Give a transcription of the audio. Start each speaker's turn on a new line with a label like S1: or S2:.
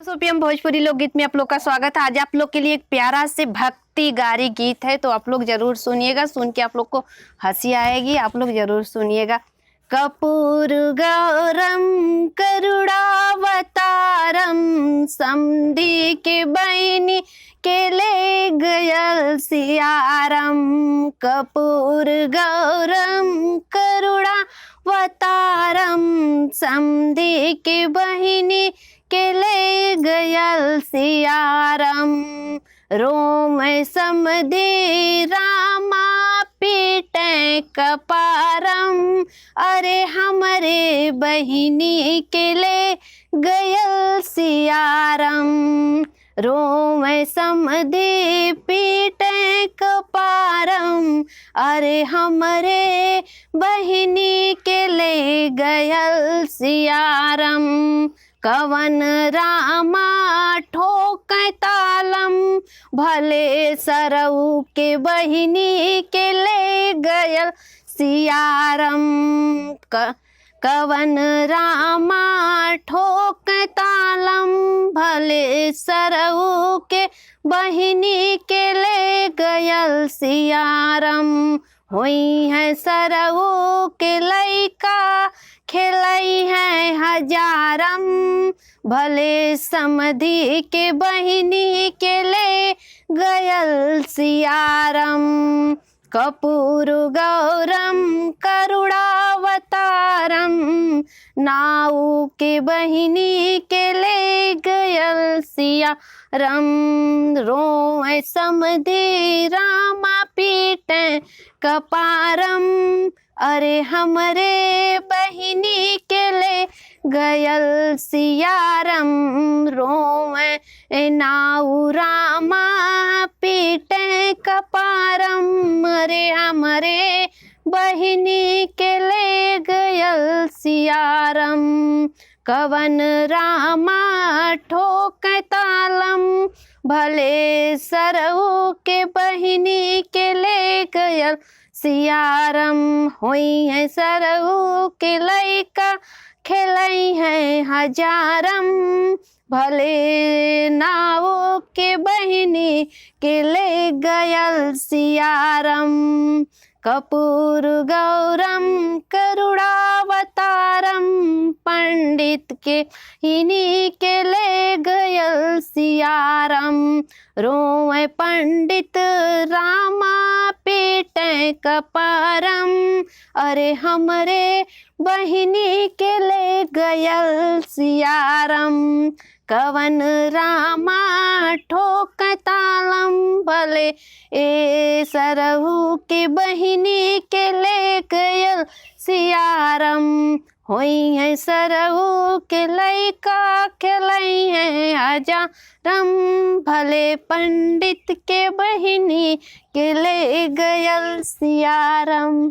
S1: सोपीएम भोजपुरी लोकगीत में आप लोग का स्वागत है। आज आप लोग के लिए एक प्यारा से भक्ति गारी गीत है, तो आप लोग जरूर सुनिएगा। सुन के आप लोग को हंसी आएगी, आप लोग जरूर सुनिएगा। कपूर गौरम करुणावतारम समधी के बहनी के ले गयल सियारम। कपूर गौरम करुणावतारम समधी के बहनी के ले गयल सियारम। रोम समधि रामा पीटे कपारम, अरे हमरे बहिनी के ले गयल सियारम। रोम समधि पीटे कपारम, अरे हमरे बहिनी के ले गयल सियारम। कवन रामा ठोक तालम, भले सरऊ के बहिनी के ले गयल सियारम। कवन रामा ठोक तालम, भले सरऊ के बहिनी के ले गयल सियारम। हुई है सरऊ के लइका खेलई है हजारम, भले समधी के बहिनी के ले गयल सियारम। कपूर गौरम करुणावतारम, नाऊ के बहिनी के ले गयल सियारम। रोए समधी रामा पीटे कपारम, अरे हमरे बहिनी के ले गयल सियारम। रोए नाऊ रामा पीटे कपारम, अरे हमरे बहिनी के ले गयल सियारम। कवन रामा ठोक तालम, भले सरऊ के बहिनी के ले गयल सियारम। हुई है सरऊ के लइका खेलई है हजारम, भले नाऊ के बहिनी के ले गयल सियारम। कपूर गौरम करुणावतारम, पंडित के इन्हीं के ले गयल सियारम। रोए पंडित रामा पीटे कपारम, अरे हमरे बहिनी के ले गयल सियारम। कवन रामा ठोक तालम, भले ए सरहू के बहिनी के ले गयल सियारम। हुई है सरहू के लइका खेलई है हजारम, भले पंडित के बहिनी के ले गयल सियारम।